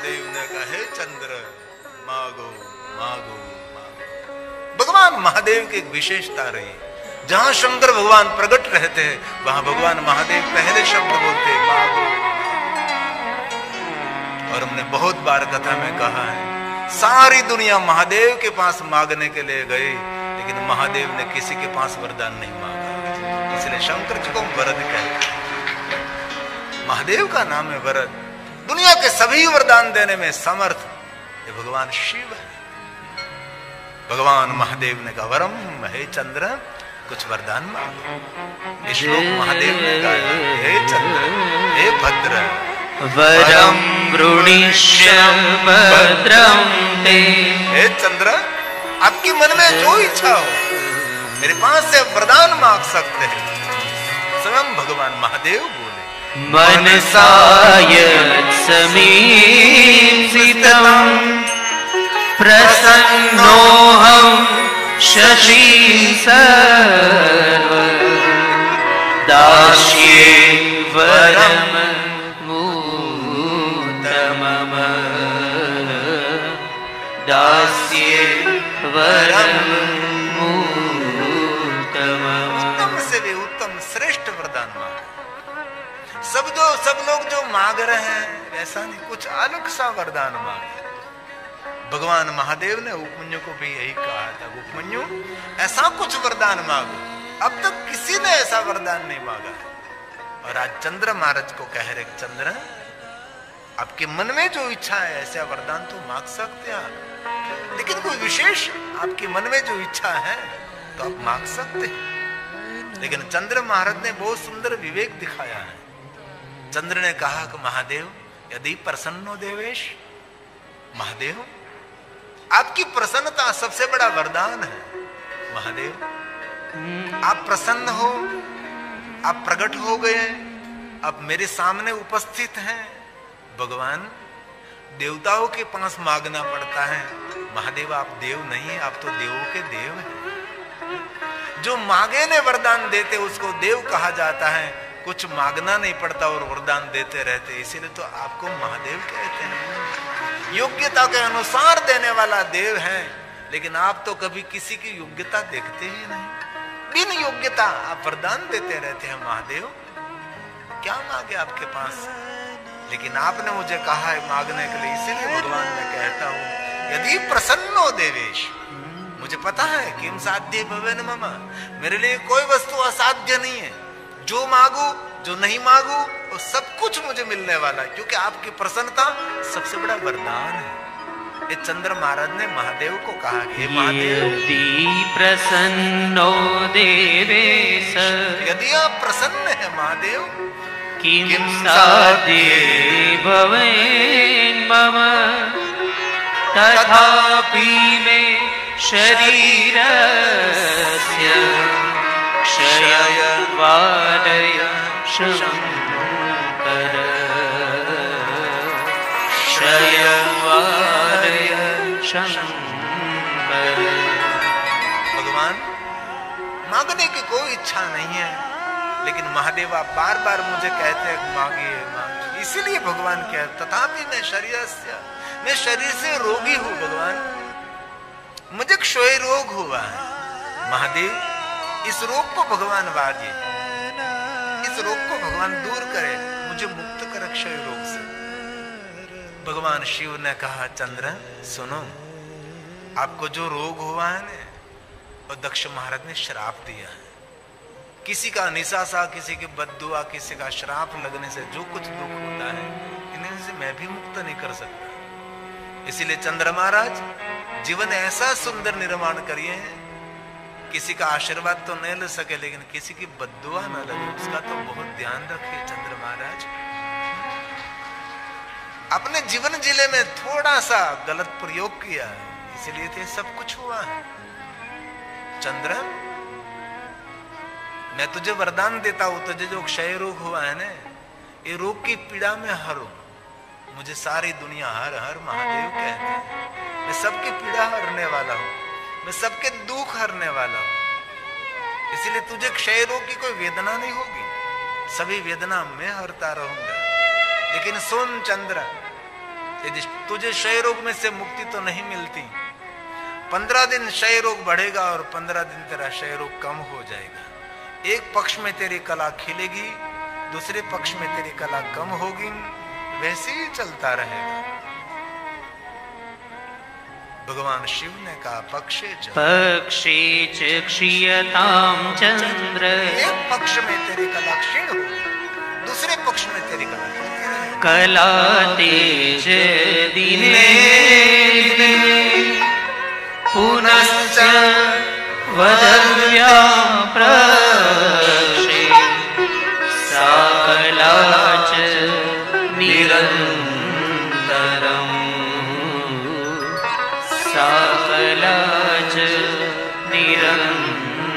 महादेव ने कहा, हे चंद्र मांगो मांगो मांगो। भगवान महादेव की एक विशेषता रही, जहां शंकर भगवान प्रकट रहते हैं वहां भगवान महादेव पहले शब्द बोलते हैं मांगो। और हमने बहुत बार कथा में कहा है, सारी दुनिया महादेव के पास मांगने के लिए गई, लेकिन महादेव ने किसी के पास वरदान नहीं मांगा। इसलिए शंकर जी को वरद कहते हैं। महादेव का नाम है वरद। दुनिया के सभी वरदान देने में समर्थ ये भगवान शिव है। भगवान महादेव ने कहा, वरम हे चंद्र कुछ वरदान मांगो। इस श्लोक महादेव ने गाया, हे चंद्र हे भद्र वरम वृणीष्य भद्रं ते। हे चंद्र आपके मन में जो इच्छा हो मेरे पास से वरदान मांग सकते हैं। स्वयं भगवान महादेव बोले, मनसा यत् समीप्सितं प्रसन्नोऽहं शशी सर्व दास्ये वरम मूतमम दास्ये वरम मूतमम। उत्तम से भी उत्तम श्रेष्ठ वरदान मांग। सब लोग जो मांग रहे हैं वैसा नहीं, कुछ अलग सा वरदान मांगे। भगवान महादेव ने उपमन्यु को भी यही कहा था, उपमन्यु ऐसा कुछ वरदान मांगो। अब तक किसी ने ऐसा वरदान नहीं मांगा है। और आज चंद्र महाराज को कह रहे, चंद्र आपके मन में जो इच्छा है ऐसा वरदान तो मांग सकते हैं आप, लेकिन कोई विशेष आपके मन में जो इच्छा है तो आप मांग सकते हैं। लेकिन चंद्र महाराज ने बहुत सुंदर विवेक दिखाया है। चंद्र ने कहा कि महादेव यदि प्रसन्नो देवेश, महादेव आपकी प्रसन्नता सबसे बड़ा वरदान है। महादेव आप प्रसन्न हो, आप प्रकट हो गए, आप मेरे सामने उपस्थित हैं। भगवान देवताओं के पास मांगना पड़ता है, महादेव आप देव नहीं है, आप तो देवों के देव हैं। जो मांगे ने वरदान देते उसको देव कहा जाता है, कुछ मांगना नहीं पड़ता और वरदान देते रहते, इसीलिए तो आपको महादेव कहते हैं। योग्यता के अनुसार देने वाला देव है, लेकिन आप तो कभी किसी की योग्यता देखते ही नहीं, बिन योग्यता आप वरदान देते रहते हैं। महादेव क्या मांगे आपके पास, लेकिन आपने मुझे कहा है मांगने के लिए, इसीलिए भगवान मैं कहता हूं यदि प्रसन्नो देवेश, मुझे पता है कि साध्य भवन मम, मेरे लिए कोई वस्तु असाध्य नहीं है। जो मांगू जो नहीं मांगू वो सब कुछ मुझे मिलने वाला है, क्योंकि आपकी प्रसन्नता सबसे बड़ा वरदान है। ये चंद्र महाराज ने महादेव को कहा कि महादेव यदि प्रसन्नो देवेश, यदि आप प्रसन्न है महादेव, किं साध्ये भवेन् मम तथापि मे शरीरस्य क्षय वादय शंकर क्षय वादय शंकर। भगवान मांगने की कोई इच्छा नहीं है, लेकिन महादेव आप बार बार मुझे कहते हैं मांगिए मांगिए, इसीलिए भगवान कहते तथापि मैं मैं शरीर से रोगी हूं भगवान, मुझे क्षय रोग हुआ है। महादेव इस रोग को भगवान वाजिए, इस रोग को भगवान दूर करे, मुझे मुक्त करे क्षय रोग से। भगवान शिव ने कहा चंद्र सुनो, आपको जो रोग हुआ है ना, और दक्ष महाराज ने श्राप दिया है। किसी का निशासा, किसी की बद्दुआ, किसी का श्राप लगने से जो कुछ दुख होता है, इन्हें से मैं भी मुक्त नहीं कर सकता। इसीलिए चंद्र महाराज जीवन ऐसा सुंदर निर्माण करिए, किसी का आशीर्वाद तो नहीं ले सके, लेकिन किसी की बद्दुआ न लगे उसका तो बहुत ध्यान रखिए। चंद्र महाराज अपने जीवन जिले में थोड़ा सा गलत प्रयोग किया है, इसीलिए तो सब कुछ हुआ है। चंद्र मैं तुझे वरदान देता हूं, तुझे जो क्षय रोग हुआ है ना, ये रोग की पीड़ा में हरूं। मुझे सारी दुनिया हर हर महादेव कहते हैं। मैं सबकी पीड़ा हरने वाला हूं, मैं सबके दुख हरने वाला हूं। इसलिए तुझे क्षय रोग की कोई वेदना नहीं होगी, सभी वेदना मैं हरता रहूंगा। लेकिन सुन चंद्र, यदि तुझे क्षय रोग में से मुक्ति तो नहीं मिलती, 15 दिन क्षय रोग बढ़ेगा और 15 दिन तेरा क्षय रोग कम हो जाएगा। एक पक्ष में तेरी कला खिलेगी, दूसरे पक्ष में तेरी कला कम होगी, वैसे ही चलता रहेगा। भगवान शिव ने कहा पक्षे च क्षीयताम चंद्र। एक पक्ष में तेरी कला क्षीण होगी, दूसरे पक्ष में तेरी कला कला तेज दिने पुनश्च वदव्या प्रक्षे सा कला च निरन्तरम् सा कला च निरन्तरम्।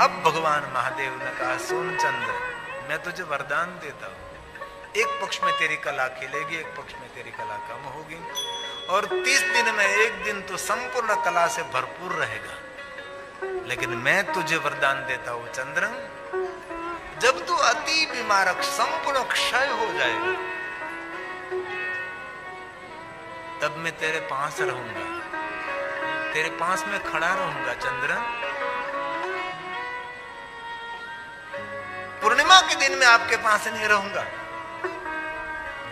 अब भगवान महादेव ने कहा सुन चंद्र, मैं तुझे वरदान देता हूं, एक पक्ष में तेरी कला खिलेगी, एक पक्ष में तेरी कला कम होगी, और 30 दिन में एक दिन तो संपूर्ण कला से भरपूर रहेगा। लेकिन मैं तुझे वरदान देता हूं चंद्र, जब तू अति बीमारक संपूर्ण क्षय हो जाएगा, तब मैं तेरे पास रहूंगा, तेरे पास में खड़ा रहूंगा चंद्र। पूर्णिमा के दिन में आपके पास नहीं रहूंगा,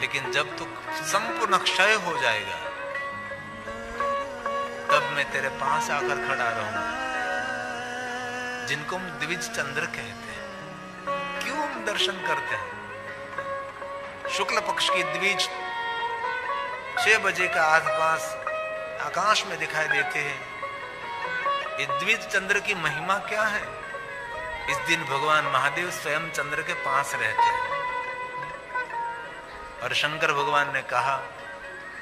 लेकिन जब तू संपूर्ण क्षय हो जाएगा, तब मैं तेरे पास आकर खड़ा रहूंगा। जिनको हम द्विज चंद्र कहते हैं। क्यों हम दर्शन करते हैं? शुक्ल पक्ष की द्विज 6 बजे का आसपास आकाश में दिखाई देते हैं। ये द्विज चंद्र की महिमा क्या है? इस दिन भगवान महादेव स्वयं चंद्र के पास रहते हैं। और शंकर भगवान ने कहा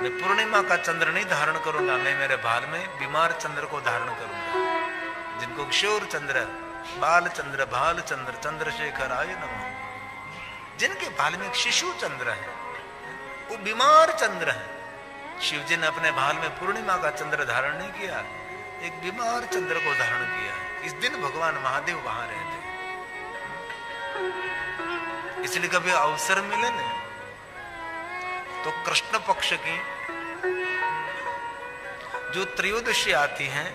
मैं पूर्णिमा का चंद्र नहीं धारण करूंगा, मैं मेरे भाल में बीमार चंद्र को धारण करूंगा, जिनको किशोर चंद्र, बाल चंद्र, भाल चंद्र, चंद्रशेखर आय नमः। जिनके भाल में एक शिशु चंद्र है, वो बीमार चंद्र है। शिव जी ने अपने भाल में पूर्णिमा का चंद्र धारण नहीं किया, एक बीमार चंद्र को धारण किया। इस दिन भगवान महादेव वहां रहते हैं। इसलिए कभी अवसर मिले ना, तो कृष्ण पक्ष की जो त्रयोदशी आती है,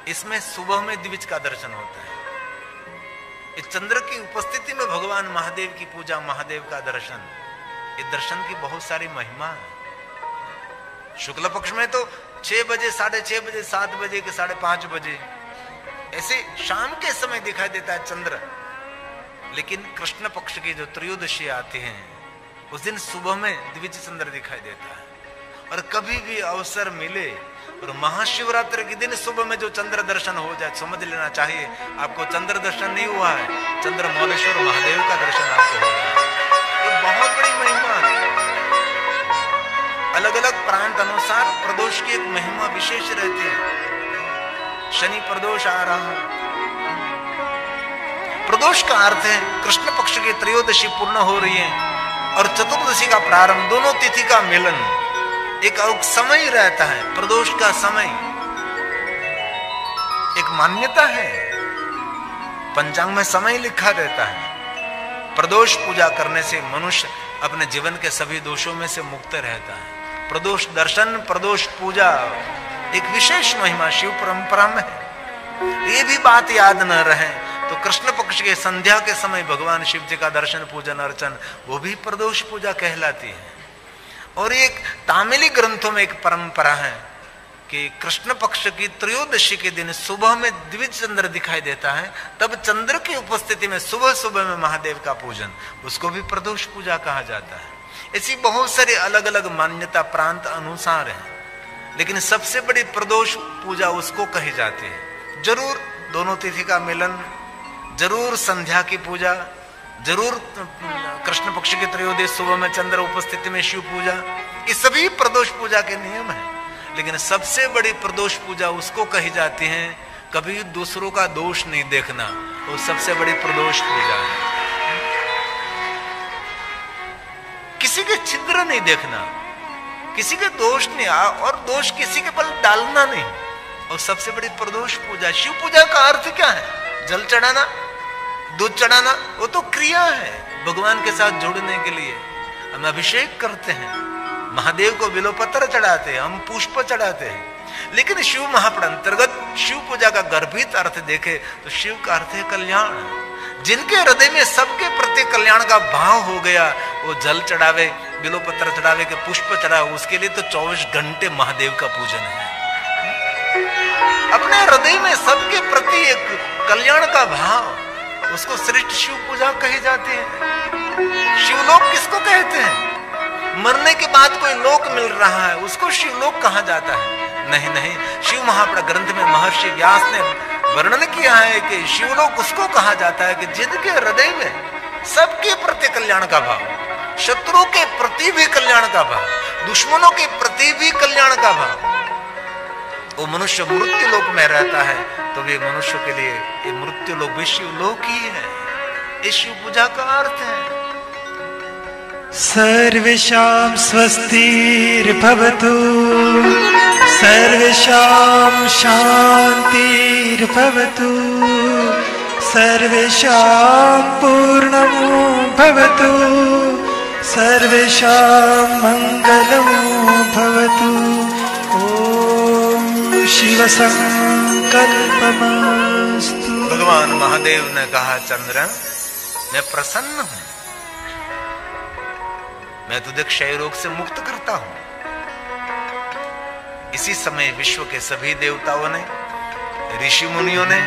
इसमें सुबह में द्विज का दर्शन होता है। इस चंद्र की उपस्थिति में भगवान महादेव की पूजा, महादेव का दर्शन, ये दर्शन की बहुत सारी महिमा है। शुक्ल पक्ष में तो 6 बजे, 6:30 बजे, 7 बजे के 5:30 बजे ऐसे शाम के समय दिखाई देता है चंद्र। लेकिन कृष्ण पक्ष की जो त्रयोदशी आती है, उस दिन सुबह में द्विज चंद्र दिखाई देता है। और कभी भी अवसर मिले और महाशिवरात्रि के दिन सुबह में जो चंद्र दर्शन हो जाए, समझ लेना चाहिए आपको चंद्र दर्शन नहीं हुआ है, चंद्र मौलेश्वर महादेव का दर्शन आपको हो गया। ये बहुत बड़ी महिमा है। अलग अलग प्रांत अनुसार प्रदोष की एक महिमा विशेष रहती है। शनि प्रदोष आ रहा है। प्रदोष का अर्थ है कृष्ण पक्ष की त्रयोदशी पूर्ण हो रही है और चतुर्दशी का प्रारंभ, दोनों तिथि का मिलन। एक समय रहता है प्रदोष का समय, एक मान्यता है। पंचांग में समय लिखा रहता है। प्रदोष पूजा करने से मनुष्य अपने जीवन के सभी दोषों में से मुक्त रहता है। प्रदोष दर्शन, प्रदोष पूजा एक विशेष महिमा शिव परंपरा में है। ये भी बात याद न रहे तो कृष्ण पक्ष के संध्या के समय भगवान शिव जी का दर्शन, पूजन, अर्चन, वो भी प्रदोष पूजा कहलाती है। और एक तामिली ग्रंथों में एक परंपरा है कि कृष्ण पक्ष की त्रयोदशी के दिन सुबह में द्विज चंद्र दिखाई देता है, तब चंद्र की उपस्थिति में सुबह सुबह में महादेव का पूजन, उसको भी प्रदोष पूजा कहा जाता है। ऐसी बहुत सारी अलग अलग मान्यता प्रांत अनुसार है, लेकिन सबसे बड़ी प्रदोष पूजा उसको कही जाती है। जरूर दोनों तिथि का मिलन, जरूर संध्या की पूजा, जरूर कृष्ण पक्ष की त्रयोदशी सुबह में चंद्र उपस्थिति में शिव पूजा, ये सभी प्रदोष पूजा के नियम हैं। लेकिन सबसे बड़ी प्रदोष पूजा उसको कही जाती है, कभी दूसरों का दोष नहीं देखना, वो सबसे बड़ी प्रदोष पूजा है। किसी के छिद्र नहीं देखना, किसी के दोष नहीं, और दोष किसी के बल डालना नहीं, और सबसे बड़ी प्रदोष पूजा। शिव पूजा का अर्थ क्या है? जल चढ़ाना, दूध चढ़ाना, वो तो क्रिया है भगवान के साथ जुड़ने के लिए। हम अभिषेक करते हैं, महादेव को बिल्वपत्र चढ़ाते हैं, हम पुष्प चढ़ाते हैं। लेकिन शिव महापड़ अंतर्गत शिव पूजा का गर्भित अर्थ देखे तो शिव का अर्थ है कल्याण। जिनके हृदय में सबके प्रति कल्याण का भाव हो गया, वो जल चढ़ावे, बिल्वपत्र चढ़ावे के पुष्प चढ़ावे, उसके लिए तो 24 घंटे महादेव का पूजन है। अपने हृदय में सबके प्रति एक कल्याण का भाव, उसको श्रेष्ठ शिव पूजा कही जाती है। शिवलोक किसको कहते हैं? मरने के बाद कोई लोक मिल रहा है, उसको शिवलोक कहा जाता है? नहीं नहीं, शिव महापड़ ग्रंथ में महर्षि व्यास ने वर्णन किया है कि शिवलोक उसको कहा जाता है कि जिनके हृदय में सबके प्रति कल्याण का भाव, शत्रु के प्रति भी कल्याण का भाव, दुश्मनों के प्रति भी कल्याण का भाव। वो मनुष्य मृत्यु लोक में रहता है तो वे मनुष्य के लिए ये मृत्यु लोक भी शिवलोक ही है। ये शिव पूजा का अर्थ है। सर्वेषां स्वस्तिर्भवतु, सर्वेषां शान्तिर्भवतु, सर्वेषां पूर्णं भवतु, सर्वेषां मङ्गलं भवतु। ॐ शिव संकल्पमस्तु। भगवान महादेव ने कहा, चंद्र मैं प्रसन्न हूं, मैं तुझे क्षय रोग से मुक्त करता हूं। इसी समय विश्व के सभी देवताओं ने, ऋषि मुनियों ने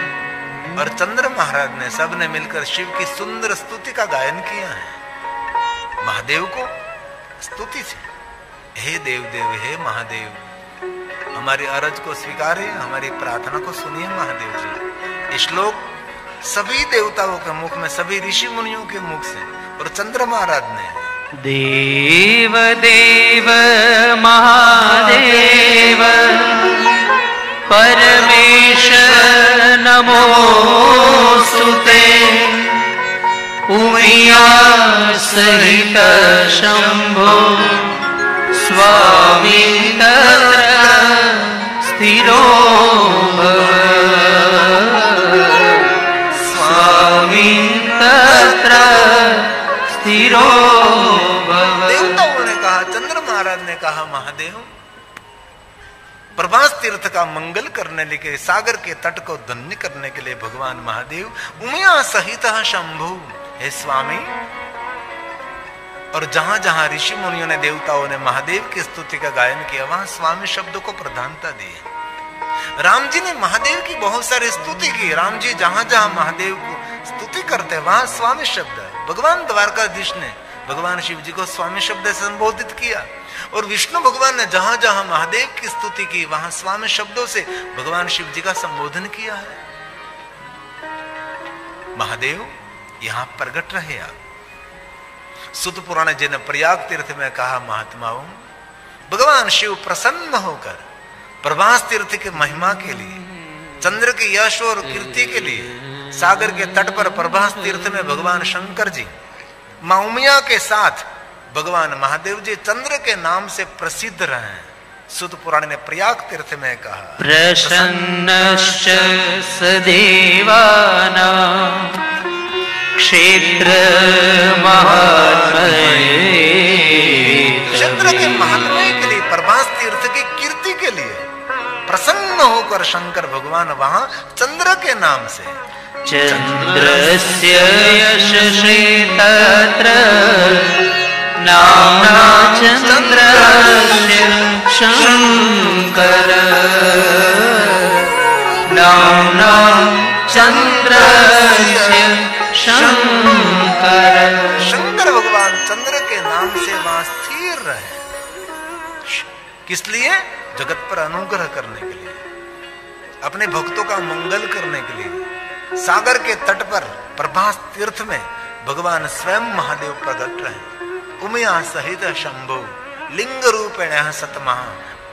और चंद्र महाराज ने सबने मिलकर शिव की सुंदर स्तुति का गायन किया है। महादेव को स्तुति थी, हे देव देव, हे महादेव, हमारी अरज को स्वीकारिए, हमारी प्रार्थना को सुनिए महादेव जी। ये श्लोक सभी देवताओं के मुख में, सभी ऋषि मुनियों के मुख से और चंद्र महाराज ने, देव देव महादेव परमेश नमोस्तुते, उमिया सहित शंभो स्वामी तत्र स्थिरो भव, स्वामी तत्र स्थिरो भव। देवताओं ने कहा, चंद्र महाराज ने कहा, महादेव प्रभास तीर्थ का मंगल करने के लिए, सागर के तट को धन्य करने के लिए भगवान महादेव उमिया सहित शंभु, हे स्वामी। और जहां जहां ऋषि मुनियों ने, देवताओं ने महादेव की स्तुति का गायन किया, वहां स्वामी शब्द को प्रधानता दी। राम जी ने महादेव की बहुत सारी स्तुति की। राम जी जहां जहां महादेव को स्तुति करते वहां स्वामी शब्द है। भगवान द्वारकाधीश ने भगवान शिव जी को स्वामी शब्द से संबोधित किया, और विष्णु भगवान ने जहां जहां महादेव की स्तुति की वहां स्वामी शब्दों से भगवान शिव जी का संबोधन किया है। महादेव यहां प्रकट रहे। आप सुत पुराण जी ने प्रयाग तीर्थ में कहा, महात्माओं, भगवान शिव प्रसन्न होकर प्रभास तीर्थ की महिमा के लिए, चंद्र की यश और कीर्ति के लिए, सागर के तट पर प्रभास तीर्थ में भगवान शंकर जी मां उमिया के साथ भगवान महादेव जी चंद्र के नाम से प्रसिद्ध रहे। सुत पुराण ने प्रयाग तीर्थ में कहा, प्रसन्नश्च सदेवानां क्षेत्र महात्म्ये, क्षेत्र के महात्म्य के लिए, प्रभास तीर्थ की कीर्ति के लिए प्रसन्न होकर शंकर भगवान वहां चंद्र के नाम से, चंद्रस्य यशसे तत्र नाम्ना चंद्रस्य शंकर, नाम्ना चंद्रस्य शंकर। शंकर भगवान चंद्र के नाम से वहां स्थिर रहे। किस लिए? जगत पर अनुग्रह करने के लिए, अपने भक्तों का मंगल करने के लिए। सागर के तट पर प्रभास तीर्थ में भगवान स्वयं महादेव प्रकट रहे। उमिया सहित शंभु लिंग रूपेण सतमः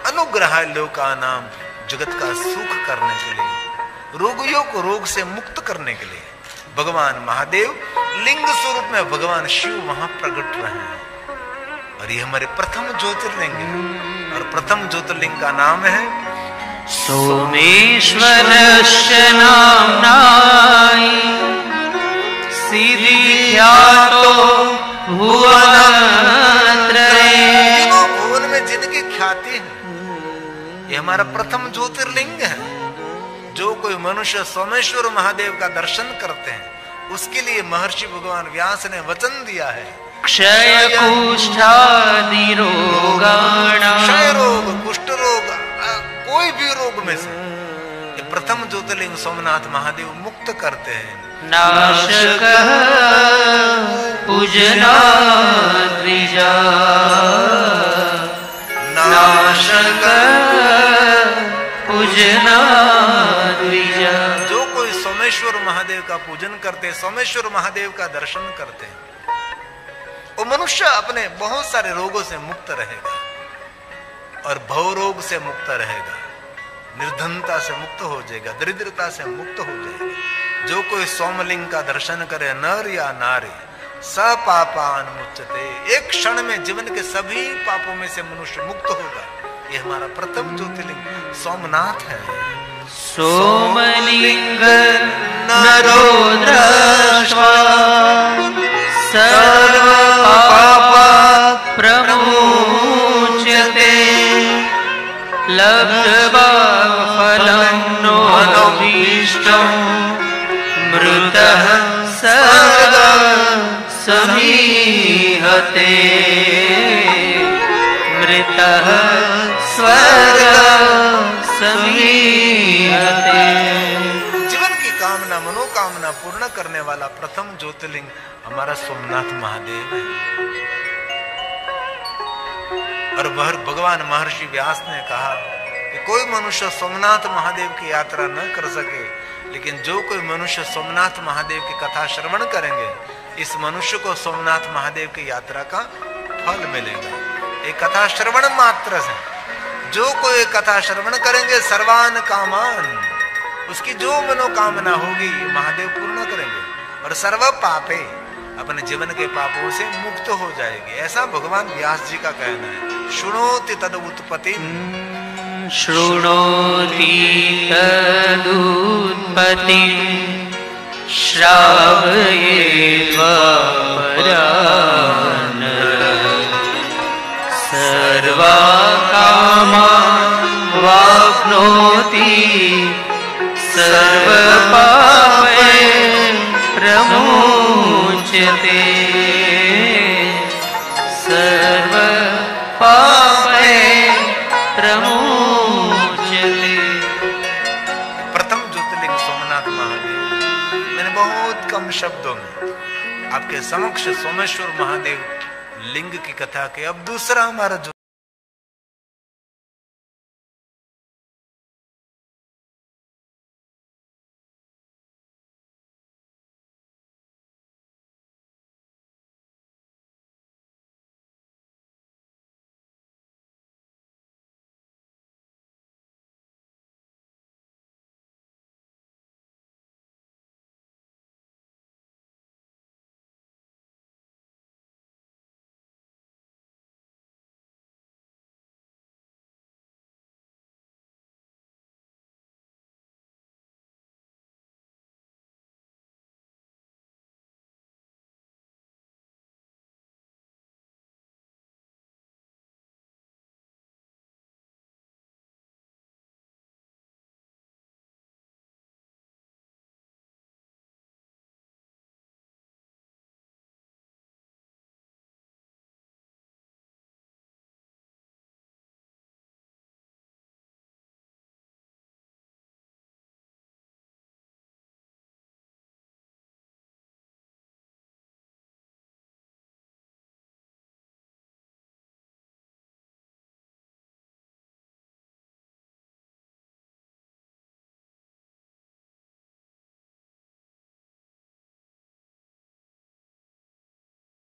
अनुग्रह लोका नाम, जगत का सुख करने के लिए, रोगियों को रोग से मुक्त करने के लिए भगवान महादेव लिंग स्वरूप में भगवान शिव वहां प्रकट रहे हैं। और ये हमारे प्रथम ज्योतिर्लिंग है, और प्रथम ज्योतिर्लिंग का नाम है सोमेश्वरस्य नाम्नाय सिद्धिख्यातो भुवनत्रये। तीनों भुवन में जिनकी ख्याति है, ये हमारा प्रथम ज्योतिर्लिंग है। जो कोई मनुष्य सोमेश्वर महादेव का दर्शन करते हैं, उसके लिए महर्षि भगवान व्यास ने वचन दिया है, क्षय कुष्ठादि रोगाणां। क्षय रोग, कुष्ठ रोग, कोई भी रोग में से ये प्रथम ज्योतिर्लिंग सोमनाथ महादेव मुक्त करते हैं। नाशकः पूजनाद्विजा। नाशकः पूजनाद्विजा। जो कोई सोमेश्वर महादेव का पूजन करते, सोमेश्वर महादेव का दर्शन करते हैं, वो मनुष्य अपने बहुत सारे रोगों से मुक्त रहेगा और भव रोग से मुक्त रहेगा, निर्धनता से मुक्त हो जाएगा, दरिद्रता से मुक्त हो जाएगा। जो कोई सोमलिंग का दर्शन करे, नर या नारी, सपापान मुच्यते, एक क्षण में जीवन के सभी पापों में से मनुष्य मुक्त होगा। ये हमारा प्रथम ज्योतिर्लिंग सोमनाथ है। सोमलिंग नरो दृष्ट्वा सर्व पाप प्रमुच्यते। लब्ध्वा फलं नोऽभीष्टं मृतः स्वर्गं समीहते। मृतः स्वर्गं समीहते। जीवन की कामना, मनोकामना पूर्ण करने वाला प्रथम ज्योतिर्लिंग हमारा सोमनाथ महादेव है। और वह भगवान महर्षि व्यास ने कहा कि कोई मनुष्य सोमनाथ महादेव की यात्रा न कर सके, लेकिन जो कोई मनुष्य सोमनाथ महादेव की कथा श्रवण करेंगे, इस मनुष्य को सोमनाथ महादेव की यात्रा का फल मिलेगा। एक कथा श्रवण मात्र से जो कोई कथा श्रवण करेंगे, सर्वान कामान, उसकी जो मनोकामना होगी महादेव पूर्ण करेंगे और सर्व पापे, अपने जीवन के पापों से मुक्त हो जाएगी। ऐसा भगवान व्यास जी का कहना है। शृणोति तद उत्पत्ति, शृणोति तदुत्पत्ति, श्रावयेद्वापरान् सर्वा कामान् वाप्नोति। सर्वपापै प्रमुच्यते। सर्वपापै प्रमुच्यते। प्रथम ज्योतिर्लिंग सोमनाथ महादेव। मैंने बहुत कम शब्दों में आपके समक्ष सोमेश्वर महादेव लिंग की कथा की। अब दूसरा हमारा